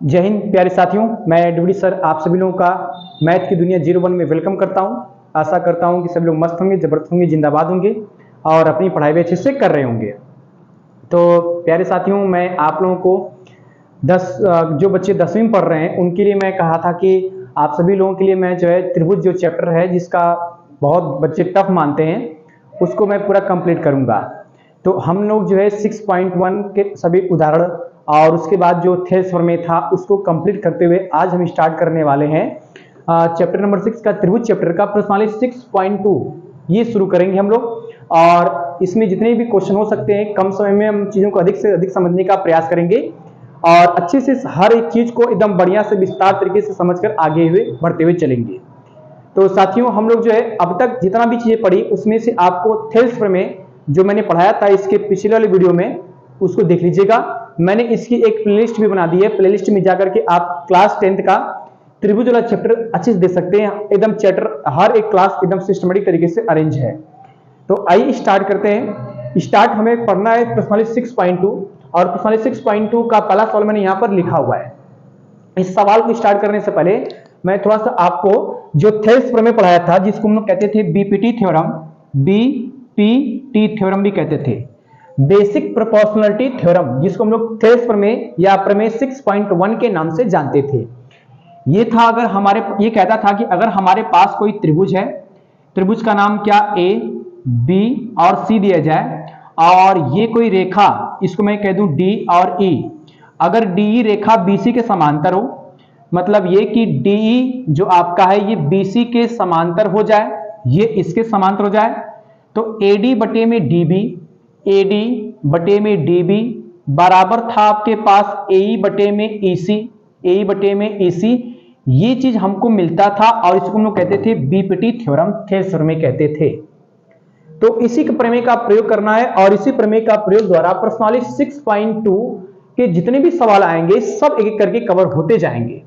जय हिंद प्यारे साथियों, मैं डीडी सर आप सभी लोगों का मैथ की दुनिया 01 में वेलकम करता हूं। आशा करता हूं कि सभी लोग मस्त होंगे, जबरदस्त होंगे, जिंदाबाद होंगे और अपनी पढ़ाई भी अच्छे से कर रहे होंगे। तो प्यारे साथियों, मैं आप लोगों को जो बच्चे 10वीं में पढ़ रहे हैं उनके लिए मैं कहा था कि आप सभी लोगों के लिए मैं जो है त्रिभुज जो चैप्टर है जिसका बहुत बच्चे टफ मानते हैं उसको मैं पूरा कंप्लीट करूंगा। तो हम लोग जो है 6.1 के सभी उदाहरण और उसके बाद जो थेल्स प्रमेय था उसको कंप्लीट करते हुए आज हम स्टार्ट करने वाले हैं चैप्टर नंबर 6 का त्रिभुज चैप्टर का प्रश्नावली 6.2 ये शुरू करेंगे हम लोग। और इसमें जितने भी क्वेश्चन हो सकते हैं कम समय में हम चीजों को अधिक से अधिक समझने का प्रयास करेंगे और अच्छे से हर एक चीज को एकदम बढ़िया से विस्तार तरीके से समझकर आगे हुए बढ़ते हुए चलेंगे। तो साथियों, हम लोग जो है अब तक जितना भी चीजें पढ़ी उसमें से आपको थेल्स प्रमेय जो मैंने पढ़ाया था इसके पिछले वाले वीडियो में उसको देख लीजिएगा। मैंने इसकी एक प्लेलिस्ट भी बना दी है, प्लेलिस्ट में जाकर के आप क्लास 10th का त्रिभुज वाला चैप्टर अच्छे से देख सकते हैं। एकदम चैप्टर हर एक क्लास एकदम सिस्टमेटिक तरीके से अरेंज है। तो आइए स्टार्ट करते हैं। स्टार्ट हमें पढ़ना है प्रश्नावली 6.2 और प्रश्नावली 6.2 का पहला सवाल मैंने यहाँ पर लिखा हुआ है। इस सवाल को स्टार्ट करने से पहले मैं थोड़ा सा आपको जो थेल्स प्रमेय पढ़ाया था जिसको हम लोग कहते थे बीपीटी थ्योरम, बीपीटी थ्योरम भी कहते थे, बेसिक प्रोपोर्शनलिटी थ्योरम, जिसको हम लोग थेल्स प्रमेय या प्रमेय 6.1 के नाम से जानते थे। ये था ये कहता था कि अगर हमारे पास कोई त्रिभुज है, त्रिभुज का नाम क्या ए बी और सी दिया जाए और ये कोई रेखा इसको मैं कह दूं डी और ई, अगर डी रेखा बीसी के समांतर हो, मतलब ये कि डी जो आपका है ये बीसी के समांतर हो जाए, ये इसके समांतर हो जाए, तो एडी बटे में डीबी, एडी बटे में डीबी बराबर था आपके पास एई बटे में ईसी, एई बटे में ईसी। ये चीज हमको मिलता था और इसको हम लोग कहते थे बीपीटी थ्योरम, थेल्स प्रमेय कहते थे। तो इसी प्रमेय का प्रयोग करना है और इसी प्रमेय का प्रयोग द्वारा प्रश्नावली 6.2 के जितने भी सवाल आएंगे सब एक एक करके कवर होते जाएंगे।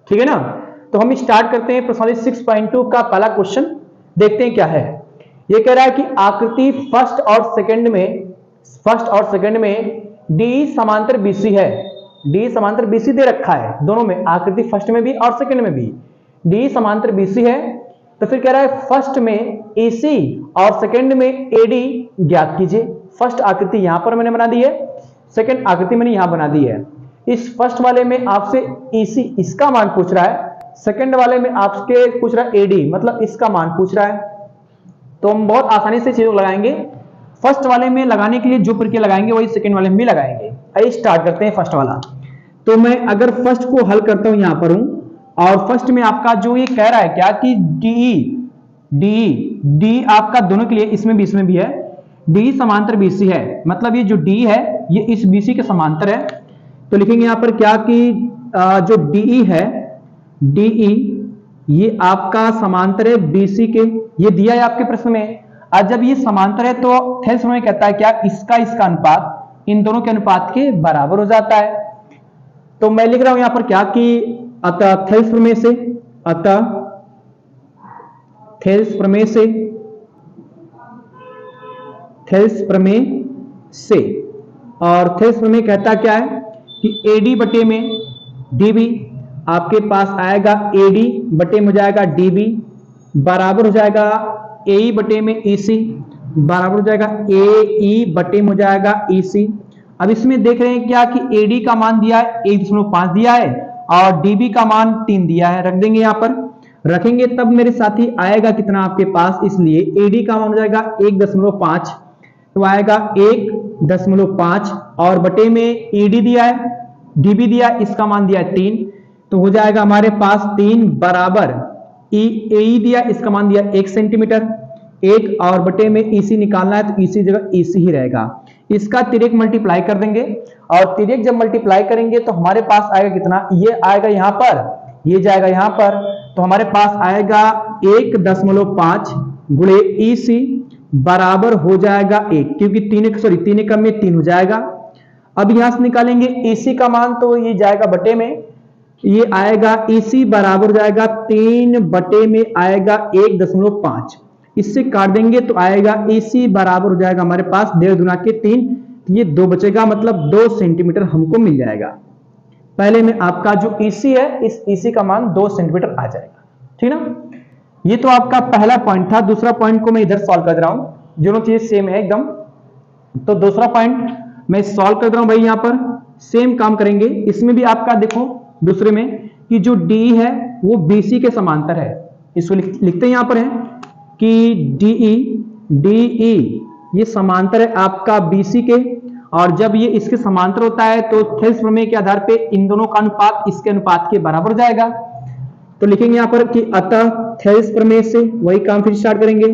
ठीक है ना? तो हम स्टार्ट करते हैं प्रश्नावली 6.2 का पहला क्वेश्चन। देखते हैं क्या है। ये कह रहा है कि आकृति फर्स्ट और सेकंड में डी समांतर बीसी है। डी समांतर बीसी दे रखा है दोनों में, आकृति फर्स्ट में भी और सेकंड में भी डी समांतर बीसी है। तो फिर कह रहा है फर्स्ट में एसी और सेकंड में एडी ज्ञात कीजिए। फर्स्ट आकृति यहां पर मैंने बना दी है, सेकंड आकृति मैंने यहां बना दी है। इस फर्स्ट वाले में आपसे एसी इसका मान पूछ रहा है, सेकंड वाले में आपसे पूछ रहा है एडी मतलब इसका मान पूछ रहा है। तो हम बहुत आसानी से चीजों को लगाएंगे। फर्स्ट वाले में लगाने के लिए जो प्रक्रिया लगाएंगे वही सेकंड वाले में भी लगाएंगे। आइए स्टार्ट करते हैं फर्स्ट वाला। तो मैं अगर फर्स्ट को हल करता हूं यहां पर हूं और फर्स्ट में आपका जो ये कह रहा है क्या कि डी आपका दोनों के लिए इसमें भी है, डी समांतर बीसी है, मतलब ये जो डी है ये इस बीसी के समांतर है। तो लिखेंगे यहां पर क्या कि जो डीई है, डीई ये आपका समांतर है बीसी के, ये दिया है आपके प्रश्न में। आज जब ये समांतर है तो थेल्स प्रमेय कहता है क्या इसका अनुपात इन दोनों के अनुपात के बराबर हो जाता है। तो मैं लिख रहा हूं यहां पर क्या कि अतः थेल्स प्रमेय से, अतः थेल्स प्रमेय से, थेल्स प्रमेय से, और थेल्स प्रमेय कहता क्या है कि एडी बटे में डीबी आपके पास आएगा, एडी बटे में हो जाएगा डीबी बराबर हो जाएगा एई बटे में ईसी बराबर हो जाएगा एई बटे में हो जाएगा ईसी। अब इसमें देख रहे हैं क्या कि एडी का मान दिया है 1.5 दिया है और डीबी का मान 3 दिया है, रख देंगे यहां पर, रखेंगे तब मेरे साथी आएगा कितना आपके पास, इसलिए एडी का मान हो जाएगा 1.5 तो आएगा 1.5 और बटे में एडी दिया है, डीबी दिया है, इसका मान दिया है 3 तो हो जाएगा हमारे पास 3 बराबर एई दिया इसका मान दिया 1 सेंटीमीटर, 1 और बटे में ईसी निकालना है तो ईसी जगह ईसी ही रहेगा। इसका तिर्यक मल्टीप्लाई कर देंगे और तिर्यक जब मल्टीप्लाई करेंगे तो हमारे पास आएगा कितना, ये आएगा यहां पर, ये जाएगा यहां पर, तो हमारे पास आएगा 1.5 गुणे ईसी बराबर हो जाएगा 1, क्योंकि 3 एकम में 3 हो जाएगा। अब यहां से निकालेंगे ईसी का मान तो ये जाएगा बटे में, ये आएगा ईसी बराबर हो जाएगा 3 बटे में आएगा 1.5, इससे काट देंगे तो आएगा ईसी बराबर हो जाएगा हमारे पास 1.5 गुना के 3, ये 2 बचेगा, मतलब 2 सेंटीमीटर हमको मिल जाएगा। पहले में आपका जो EC है, इस EC का मान 2 सेंटीमीटर आ जाएगा। ठीक ना, ये तो आपका पहला पॉइंट था। दूसरा पॉइंट को मैं इधर सॉल्व कर रहा हूं, दोनों चीजें सेम है एकदम। तो दूसरा पॉइंट मैं सॉल्व कर रहा हूं भाई, यहां पर सेम काम करेंगे। इसमें भी आपका देखो दूसरे में कि जो डी है वो BC के समांतर है। इसको लिखते हैं यहां पर है कि DE ये समांतर है आपका BC के, और जब ये इसके समांतर होता है तो थेल्स प्रमेय के आधार पे इन दोनों का अनुपात इसके अनुपात के बराबर हो जाएगा। तो लिखेंगे यहां पर कि अतः थेल्स प्रमेय से, वही काम फिर स्टार्ट करेंगे,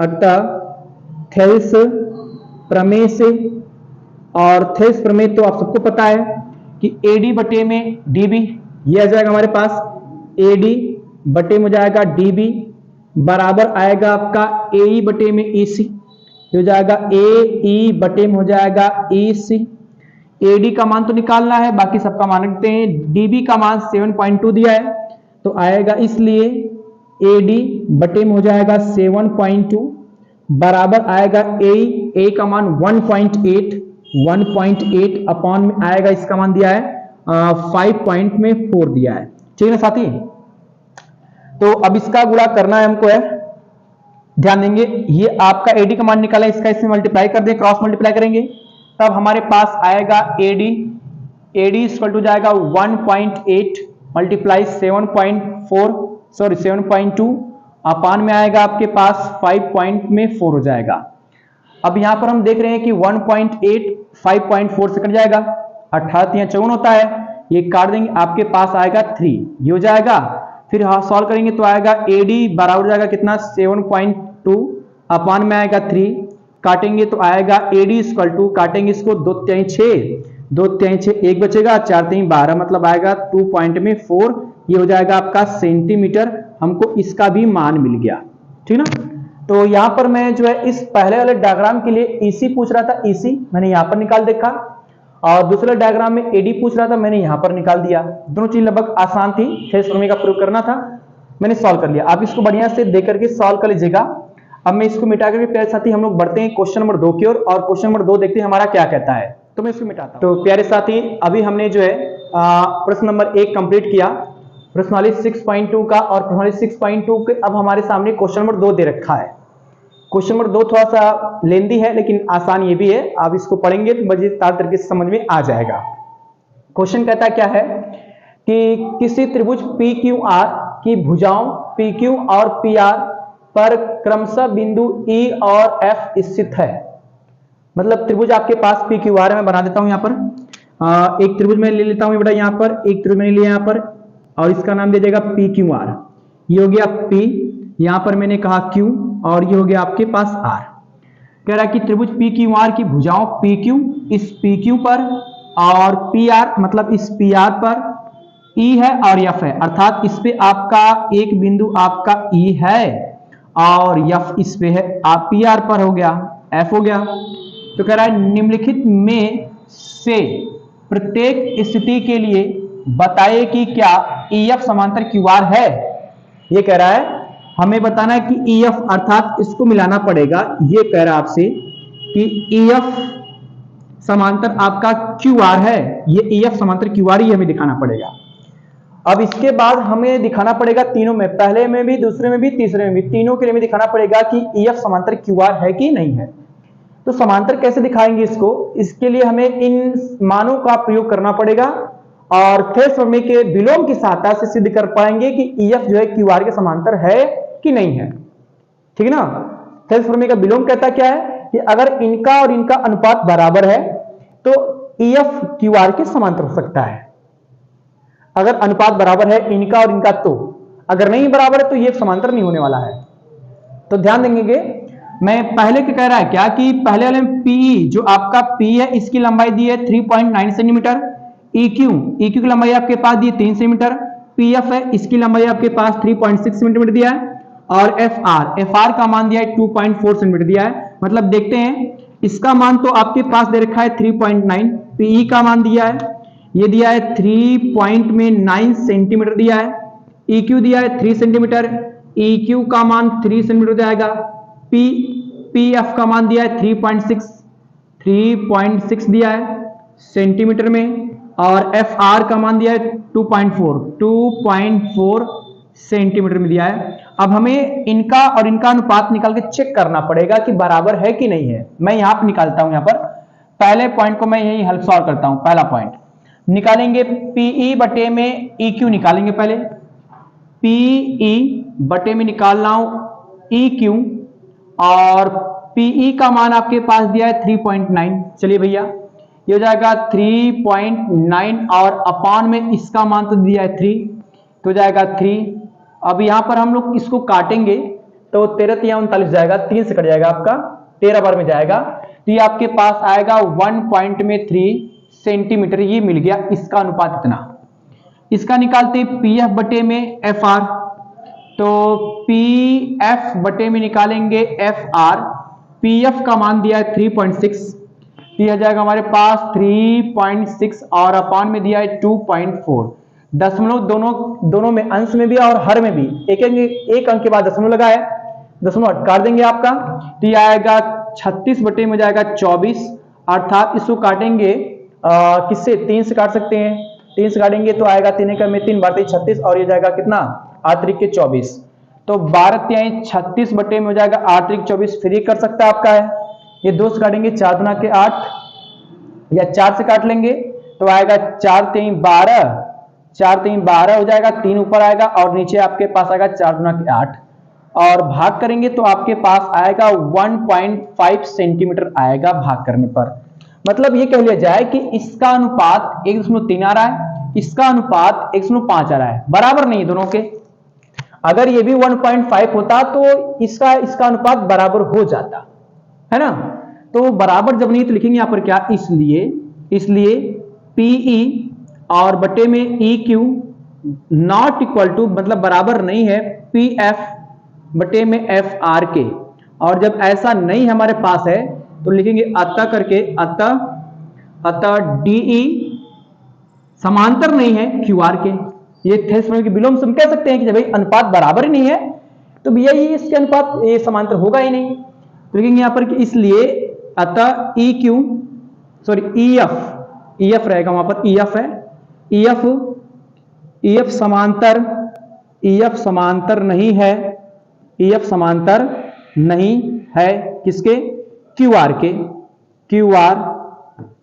अतः थेल्स प्रमेय से, और थेल्स प्रमेय तो आप सबको पता है कि AD बटे में DB, ये आ जाएगा हमारे पास AD बटे में हो जाएगा DB बराबर आएगा आपका AE बटे में EC, हो जाएगा AE बटे में हो जाएगा EC। AD का मान तो निकालना है, बाकी सबका मान रखते हैं। DB का मान 7.2 दिया है तो आएगा, इसलिए AD बटे में हो जाएगा 7.2 बराबर आएगा A का मान 1.8 अपॉन में आएगा, इसका मान दिया है 5.4 दिया है। ठीक है ना साथी, तो अब इसका गुणा करना है हमको है, ध्यान देंगे। ये आपका AD का मान निकाला, इसका इसमें मल्टीप्लाई कर दें, क्रॉस मल्टीप्लाई करेंगे, तब हमारे पास आएगा AD इक्वल टू जाएगा 1.8 मल्टीप्लाई 7.2 अपान में आएगा आपके पास 5.4 हो जाएगा। अब यहां पर हम देख रहे हैं कि 1.8 5.4 से कट जाएगा, 18 या 54 होता है, ये काट देंगे, आपके पास आएगा 3, ये हो जाएगा। फिर सॉल्व करेंगे तो आएगा AD बराबर हो जाएगा कितना 7.2 अपान में आएगा 3, काटेंगे तो आएगा AD इक्वल टू, काटेंगे इसको 2 3 6 1 बचेगा, 4 3 12 मतलब आएगा 2.4, ये हो जाएगा आपका सेंटीमीटर। हमको इसका भी मान मिल गया। ठीक ना, तो यहां पर मैं जो है इस पहले वाले डायग्राम के लिए EC पूछ रहा था, EC मैंने यहां पर निकाल देखा, और दूसरे डायग्राम में AD पूछ रहा था, मैंने यहां पर निकाल दिया। दोनों चीज लगभग आसान थी, थेल्स प्रमेय का प्रयोग करना था, मैंने सॉल्व कर लिया। आप इसको बढ़िया से देख करके सॉल्व कर लीजिएगा। अब मैं इसको मिटा करके प्यारे साथी हम लोग बढ़ते हैं क्वेश्चन नंबर 2 की ओर, और क्वेश्चन नंबर 2 देखते हैं हमारा क्या कहता है। तो मैं इसको मिटाता हूं। तो प्यारे साथी अभी हमने जो है प्रश्न नंबर 1 कंप्लीट किया, प्रश्नावली 6.2 का, और प्रश्नावली 6.2 के अब हमारे सामने क्वेश्चन नंबर 2 दे रखा है। क्वेश्चन नंबर 2 थोड़ा सा लेंदी है लेकिन आसान ये भी है, आप इसको पढ़ेंगे तो मजेदार तरीके से समझ में आ जाएगा। क्वेश्चन कहता क्या है कि किसी त्रिभुज PQR की भुजाओं PQ और PR पर क्रमशः बिंदु E और F स्थित है। मतलब त्रिभुज आपके पास PQR है, मैं बना देता हूं यहां पर, एक त्रिभुज में ले लेता हूं बेटा यहां पर, एक त्रिभुज मैंने लिया यहां पर, और इसका नाम दे देगा PQR। ये हो गया P, यहां पर मैंने कहा Q, और ये हो गया आपके पास R। कह रहा है कि त्रिभुज PQR की भुजाओं PQ इस PQ पर और PR मतलब इस PR पर E है और F है, अर्थात इस पे आपका एक बिंदु आपका E है और F इस पे है, आप PR पर हो गया, F हो गया। तो कह रहा है निम्नलिखित में से प्रत्येक स्थिति के लिए बताए कि क्या EF समांतर QR है। ये कह रहा है हमें बताना है कि EF अर्थात इसको मिलाना पड़ेगा। ये कह रहा है आपसे कि EF समांतर आपका QR है, ये EF समांतर QR ही हमें दिखाना पड़ेगा। अब इसके बाद हमें दिखाना पड़ेगा तीनों में, पहले में भी, दूसरे में भी, तीसरे में भी, तीनों के लिए हमें दिखाना पड़ेगा कि EF समांतर QR है कि नहीं है। तो समांतर कैसे दिखाएंगे इसको, इसके लिए हमें इन मानों का प्रयोग करना पड़ेगा और थेल्स प्रमेय के विलोम की सहायता से सिद्ध कर पाएंगे कि EF जो है QR के समांतर है कि नहीं है। ठीक है ना, थेल्स प्रमेय का विलोम कहता क्या है कि अगर इनका और इनका अनुपात बराबर है तो EF QR के समांतर हो सकता है। अगर अनुपात बराबर है इनका और इनका, तो अगर नहीं बराबर है तो ये समांतर नहीं होने वाला है। तो ध्यान देंगे, मैं पहले क्या कह रहा है क्या कि पहले वाले में PE जो आपका P है इसकी लंबाई दी है 3.9 सेंटीमीटर, EQ की लंबाई आपके पास दी है 3 सेंटीमीटर, PF है इसकी लंबाई आपके पास 3.6 सेंटीमीटर दिया है, और FR का मान दिया है 2.4 सेंटीमीटर दिया है। मतलब देखते हैं इसका मान तो आपके पास दे रखा है 3.9, PE का मान दिया है, ये दिया है 3.9 सेंटीमीटर दिया है, EQ दिया है 3 सेंटीमीटर, EQ का मान 3 सेंटीमीटर जाएगा, PF का मान दिया है 3.6 दिया है सेंटीमीटर में, और एफ आर का मान दिया है 2.4 सेंटीमीटर में दिया है। अब हमें इनका और इनका अनुपात निकाल के चेक करना पड़ेगा कि बराबर है कि नहीं है। मैं यहां पर निकालता हूं, यहां पर पहले पॉइंट को मैं यही हल सॉल्व करता हूं। पहला पॉइंट निकालेंगे पीई बटे में ई क्यू निकालेंगे। पहले पीई बटे में निकाल रहा हूं ई क्यू, और पीई का मान आपके पास दिया है 3.9। चलिए भैया ये हो जाएगा 3.9 और अपान में इसका मान तो दिया है 3, तो जाएगा 3। अब यहां पर हम लोग इसको काटेंगे तो 13 या 39 जाएगा, 3 से कट जाएगा आपका, 13 बार में जाएगा, तो ये आपके पास आएगा 1.3 सेंटीमीटर। ये मिल गया इसका अनुपात इतना। इसका निकालते पी एफ बटे में एफ आर, तो पी एफ बटे में निकालेंगे एफ आर। पी एफ का मान दिया है 3.6, यह जाएगा हमारे पास 3.6 और अपान में दिया है 2.4। दशमलव दोनों में, अंश में भी और हर में भी एक अंक के बाद दशमलव लगा है, दशमलव काट देंगे आपका, तो यह आएगा 36 बटे में जाएगा 24, अर्थात इसको काटेंगे किससे, 3 से काट सकते हैं। 3 से काटेंगे तो आएगा 3 एकम में 3 बार 36 और ये जाएगा कितना 8 त्रिक के 24, तो 12 36 बटे में हो जाएगा 8 त्रिक 24। फिर ये कर सकता है आपका है, ये 2 से काटेंगे 4 दुना के 8, या 4 से काट लेंगे तो आएगा 4 3 12, 4 3 12 हो जाएगा, 3 ऊपर आएगा और नीचे आपके पास आएगा 4 दुना के 8, और भाग करेंगे तो आपके पास आएगा 1.5 सेंटीमीटर आएगा भाग करने पर। मतलब ये कह लिया जाए कि इसका अनुपात 1.3 आ रहा है, इसका अनुपात 1.5 आ रहा है, बराबर नहीं दोनों के। अगर ये भी 1.5 होता तो इसका अनुपात बराबर हो जाता है ना। तो बराबर जब नहीं तो लिखेंगे यहां पर क्या, इसलिए पीई और बटे में E Q not equal to, मतलब बराबर नहीं है पी एफ बटे में एफ आर के। और जब ऐसा नहीं हमारे पास है तो लिखेंगे अतः करके, अतः डीई समांतर नहीं है क्यू आर के। ये थेवेनिन के विलोम से हम कह सकते हैं कि जब अनुपात बराबर ही नहीं है तो भैया ये इसके अनुपात ये समांतर होगा ही नहीं। तो लिखेंगे यहां पर कि इसलिए अतः E Q, sorry E F रहेगा, वहां पर ई एफ है, ई एफ समांतर नहीं है, ई एफ समांतर नहीं है किसके, क्यू आर के, क्यू आर,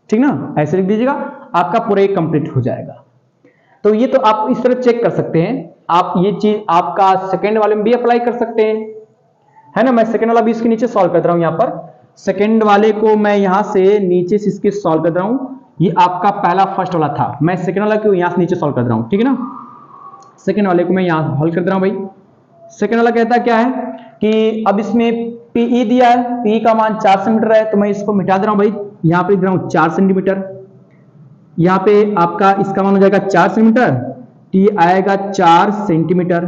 ठीक ना, ऐसे लिख दीजिएगा, आपका पूरा एक कंप्लीट हो जाएगा। तो ये तो आप इस तरह चेक कर सकते हैं। आप ये चीज आपका सेकंड वाले में भी अप्लाई कर सकते हैं, है ना। मैं सेकंड वाला भी इसके नीचे सॉल्व कर रहा हूं, यहां पर सेकंड वाले को मैं यहां से नीचे से इसके सॉल्व कर रहा हूं। ये आपका पहला फर्स्ट वाला था, मैं सेकंड वाला को यहां से नीचे सॉल्व कर रहा हूं, ठीक है ना। सेकंड वाले को मैं यहां हल कर रहा हूं भाई। सेकंड वाला कहता क्या है कि अब इसमें पीई दिया है, पी का मान 4 सेंटीमीटर है, तो मैं इसको मिटा दे रहा हूं भाई, यहां पे लिख रहा हूं 4 सेंटीमीटर। यहां पे आपका इसका मान हो जाएगा 4 सेंटीमीटर, टी आएगा 4 सेंटीमीटर।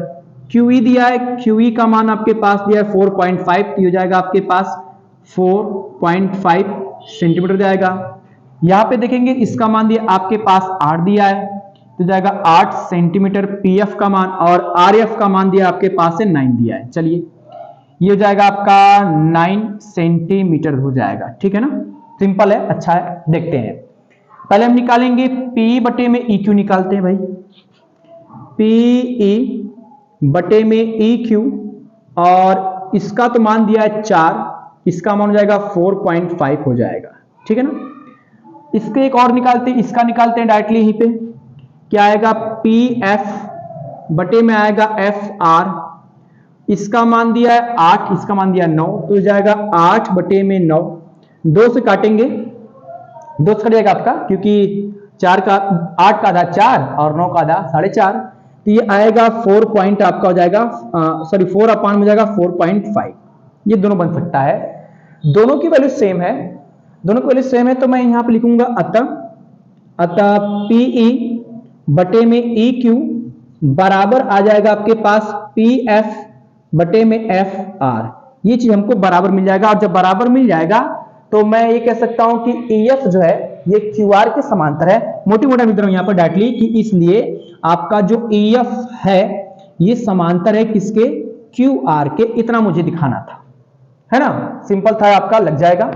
क्यूई दिया है, क्यूई का मान आपके पास दिया है 4.5, तो हो जाएगा आपके पास 4.5 सेंटीमीटर जाएगा। यहां पे देखेंगे इसका मान दिया आपके पास 8 दिया है, तो जाएगा 8 सेंटीमीटर पीएफ का मान, और आरएफ का मान दिया आपके पास है 9 दिया है। चलिए ये हो जाएगा आपका 9 सेंटीमीटर हो जाएगा, ठीक है ना। सिंपल है, अच्छा है, देखते हैं। पहले हम निकालेंगे पी बटे में ई क्यू निकालते हैं भाई। पीई बटे में ई क्यू, और इसका तो मान दिया है 4, इसका मान हो जाएगा 4.5 हो जाएगा, ठीक है ना। इसके एक और निकालते हैं, इसका निकालते हैं डायरेक्टली यहीं पे, क्या आएगा पी एफ बटे में आएगा एफ आर। इसका मान दिया है 8, इसका मान दिया है 9, तो हो जाएगा 8 बटे में 9। 2 से काटेंगे, 2 से कटेगा आपका, क्योंकि 8 का आधा 4 और 9 का आधा 4.5, तो ये आएगा 4 पॉइंट आपका हो जाएगा, सॉरी 4 अपान में जाएगा 4.5। ये दोनों बन सकता है, दोनों की वैल्यू सेम है, दोनों की वैल्यू सेम है, तो मैं यहां पे लिखूंगा अतः पीई बटे में ई क्यू बराबर आ जाएगा आपके पास पी एफ बटे में एफ आर। ये चीज हमको बराबर मिल जाएगा, और जब बराबर मिल जाएगा तो मैं ये कह सकता हूं कि ई एफ जो है ये क्यू आर के समांतर है। मोटी मोटा मिल रहा हूं यहां पर डायरेक्टली कि इसलिए आपका जो ई एफ है ये समांतर है किसके, क्यू आर के। इतना मुझे दिखाना था, है ना, सिंपल था, आपका लग जाएगा।